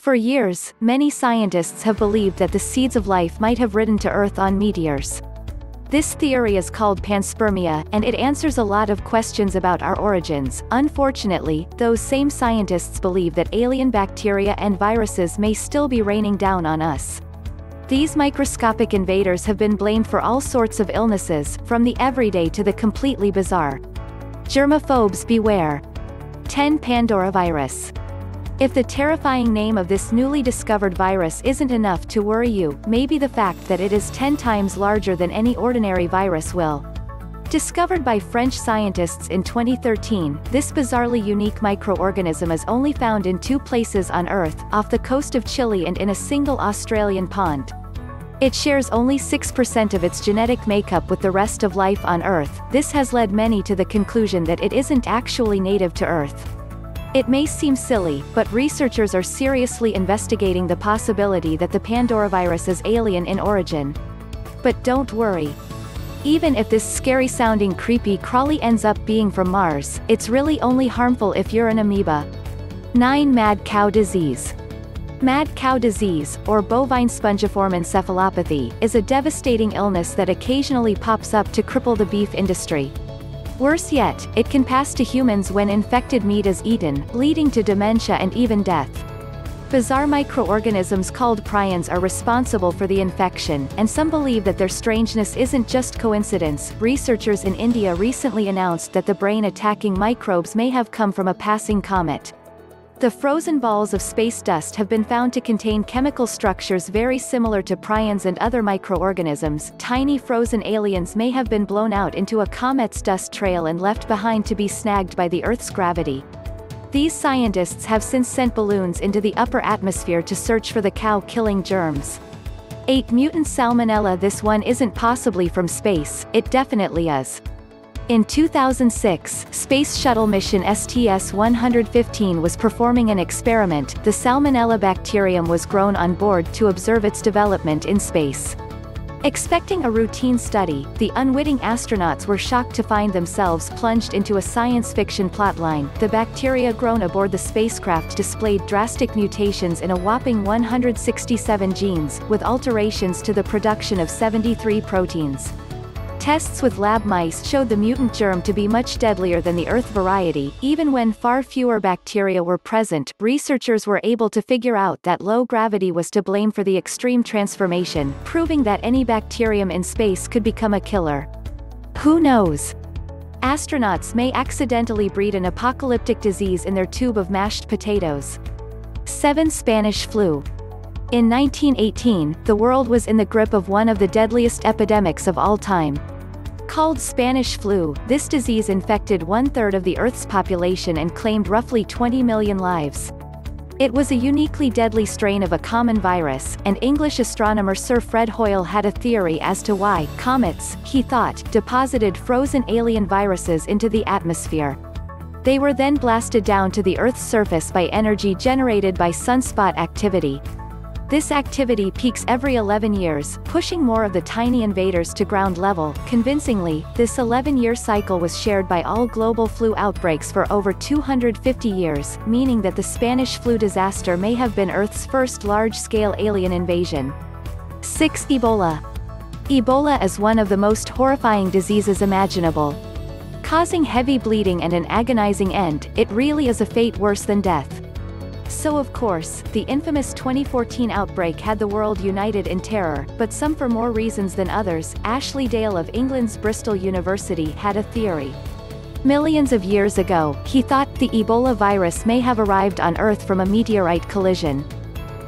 For years, many scientists have believed that the seeds of life might have ridden to Earth on meteors. This theory is called panspermia, and it answers a lot of questions about our origins. Unfortunately, those same scientists believe that alien bacteria and viruses may still be raining down on us. These microscopic invaders have been blamed for all sorts of illnesses, from the everyday to the completely bizarre. Germaphobes beware. 10. Pandora Virus. If the terrifying name of this newly discovered virus isn't enough to worry you, maybe the fact that it is 10 times larger than any ordinary virus will. Discovered by French scientists in 2013, this bizarrely unique microorganism is only found in 2 places on Earth, off the coast of Chile and in a single Australian pond. It shares only 6% of its genetic makeup with the rest of life on Earth. This has led many to the conclusion that it isn't actually native to Earth. It may seem silly, but researchers are seriously investigating the possibility that the Pandora virus is alien in origin. But don't worry. Even if this scary-sounding creepy crawly ends up being from Mars, it's really only harmful if you're an amoeba. 9. Mad cow disease. Mad cow disease, or bovine spongiform encephalopathy, is a devastating illness that occasionally pops up to cripple the beef industry. Worse yet, it can pass to humans when infected meat is eaten, leading to dementia and even death. Bizarre microorganisms called prions are responsible for the infection, and some believe that their strangeness isn't just coincidence. Researchers in India recently announced that the brain-attacking microbes may have come from a passing comet. The frozen balls of space dust have been found to contain chemical structures very similar to prions and other microorganisms. Tiny frozen aliens may have been blown out into a comet's dust trail and left behind to be snagged by the Earth's gravity. These scientists have since sent balloons into the upper atmosphere to search for the cow-killing germs. 8. Mutant Salmonella. This one isn't possibly from space, it definitely is. In 2006, Space Shuttle mission STS-115 was performing an experiment. The Salmonella bacterium was grown on board to observe its development in space. Expecting a routine study, the unwitting astronauts were shocked to find themselves plunged into a science fiction plotline. The bacteria grown aboard the spacecraft displayed drastic mutations in a whopping 167 genes, with alterations to the production of 73 proteins. Tests with lab mice showed the mutant germ to be much deadlier than the Earth variety. Even when far fewer bacteria were present, researchers were able to figure out that low gravity was to blame for the extreme transformation, proving that any bacterium in space could become a killer. Who knows? Astronauts may accidentally breed an apocalyptic disease in their tube of mashed potatoes. 7. Spanish flu. In 1918, the world was in the grip of one of the deadliest epidemics of all time. Called Spanish flu, this disease infected 1/3 of the Earth's population and claimed roughly 20 million lives. It was a uniquely deadly strain of a common virus, and English astronomer Sir Fred Hoyle had a theory as to why comets, he thought, deposited frozen alien viruses into the atmosphere. They were then blasted down to the Earth's surface by energy generated by sunspot activity. This activity peaks every 11 years, pushing more of the tiny invaders to ground level. Convincingly, this 11-year cycle was shared by all global flu outbreaks for over 250 years, meaning that the Spanish flu disaster may have been Earth's first large-scale alien invasion. 6. Ebola. Ebola is one of the most horrifying diseases imaginable. Causing heavy bleeding and an agonizing end, it really is a fate worse than death. So of course, the infamous 2014 outbreak had the world united in terror, but some for more reasons than others. Ashley Dale of England's Bristol University had a theory. Millions of years ago, he thought the Ebola virus may have arrived on Earth from a meteorite collision.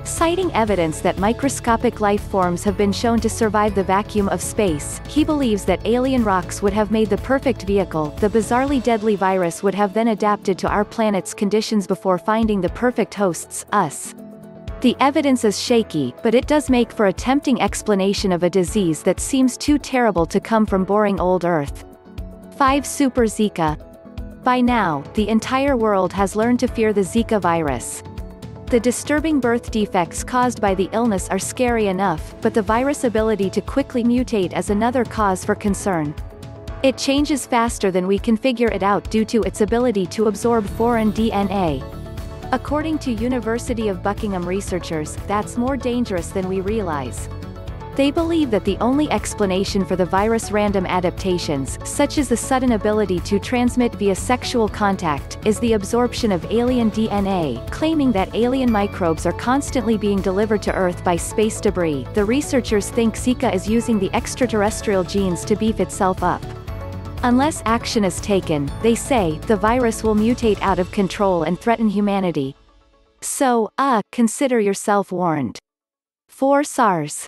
Citing evidence that microscopic life forms have been shown to survive the vacuum of space, he believes that alien rocks would have made the perfect vehicle. The bizarrely deadly virus would have then adapted to our planet's conditions before finding the perfect hosts, us. The evidence is shaky, but it does make for a tempting explanation of a disease that seems too terrible to come from boring old Earth. 5. Super Zika. By now, the entire world has learned to fear the Zika virus. The disturbing birth defects caused by the illness are scary enough, but the virus' ability to quickly mutate is another cause for concern. It changes faster than we can figure it out due to its ability to absorb foreign DNA. According to University of Buckingham researchers, that's more dangerous than we realize. They believe that the only explanation for the virus' random adaptations, such as the sudden ability to transmit via sexual contact, is the absorption of alien DNA, claiming that alien microbes are constantly being delivered to Earth by space debris. The researchers think Zika is using the extraterrestrial genes to beef itself up. Unless action is taken, they say, the virus will mutate out of control and threaten humanity. So, consider yourself warned. 4. SARS.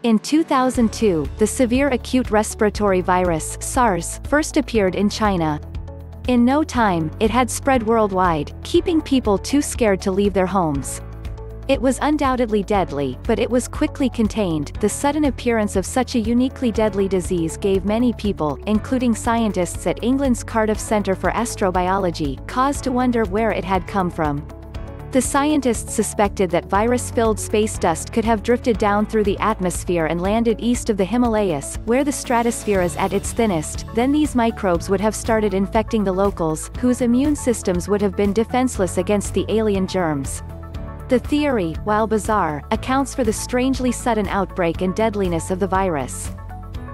In 2002, the severe acute respiratory virus, SARS, first appeared in China. In no time, it had spread worldwide, keeping people too scared to leave their homes. It was undoubtedly deadly, but it was quickly contained. The sudden appearance of such a uniquely deadly disease gave many people, including scientists at England's Cardiff Centre for Astrobiology, cause to wonder where it had come from. The scientists suspected that virus-filled space dust could have drifted down through the atmosphere and landed east of the Himalayas, where the stratosphere is at its thinnest. Then these microbes would have started infecting the locals, whose immune systems would have been defenseless against the alien germs. The theory, while bizarre, accounts for the strangely sudden outbreak and deadliness of the virus.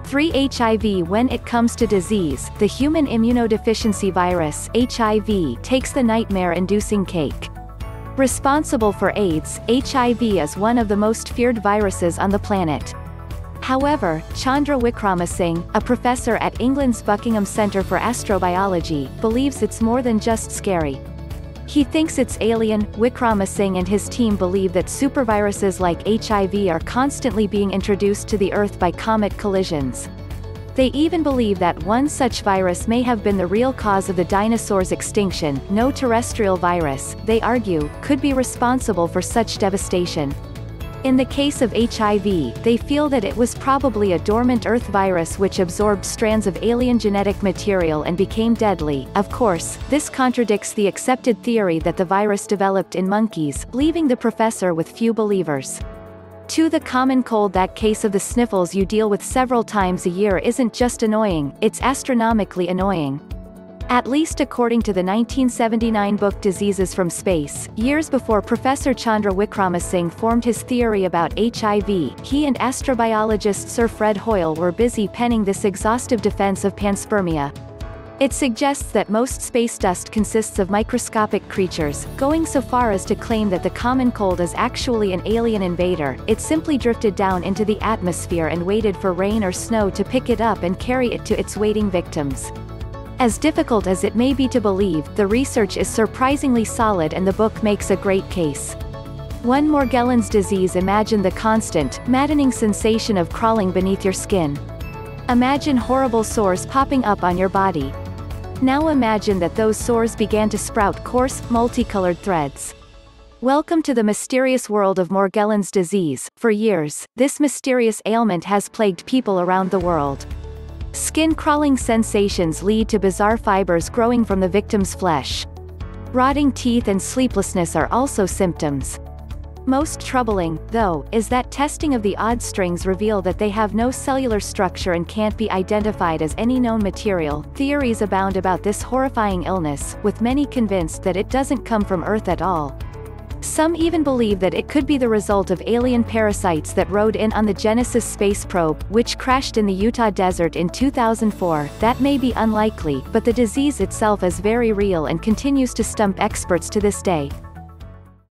3. HIV. When it comes to disease, the human immunodeficiency virus, HIV, takes the nightmare-inducing cake. Responsible for AIDS, HIV is one of the most feared viruses on the planet. However, Chandra Wickramasinghe, a professor at England's Buckingham Centre for Astrobiology, believes it's more than just scary. He thinks it's alien. Wickramasinghe and his team believe that superviruses like HIV are constantly being introduced to the Earth by comet collisions. They even believe that one such virus may have been the real cause of the dinosaurs' extinction. No terrestrial virus, they argue, could be responsible for such devastation. In the case of HIV, they feel that it was probably a dormant Earth virus which absorbed strands of alien genetic material and became deadly. Of course, this contradicts the accepted theory that the virus developed in monkeys, leaving the professor with few believers. 2. The common cold. That case of the sniffles you deal with several times a year isn't just annoying, it's astronomically annoying. At least according to the 1979 book Diseases from Space, years before Professor Chandra Wickramasinghe formed his theory about HIV, he and astrobiologist Sir Fred Hoyle were busy penning this exhaustive defense of panspermia. It suggests that most space dust consists of microscopic creatures, going so far as to claim that the common cold is actually an alien invader. It simply drifted down into the atmosphere and waited for rain or snow to pick it up and carry it to its waiting victims. As difficult as it may be to believe, the research is surprisingly solid and the book makes a great case. 1. Morgellons disease. Imagine the constant, maddening sensation of crawling beneath your skin. Imagine horrible sores popping up on your body. Now imagine that those sores began to sprout coarse, multicolored threads. Welcome to the mysterious world of Morgellons disease. For years, this mysterious ailment has plagued people around the world. Skin-crawling sensations lead to bizarre fibers growing from the victim's flesh. Rotting teeth and sleeplessness are also symptoms. Most troubling, though, is that testing of the odd strings reveal that they have no cellular structure and can't be identified as any known material. Theories abound about this horrifying illness, with many convinced that it doesn't come from Earth at all. Some even believe that it could be the result of alien parasites that rode in on the Genesis space probe, which crashed in the Utah desert in 2004. That may be unlikely, but the disease itself is very real and continues to stump experts to this day.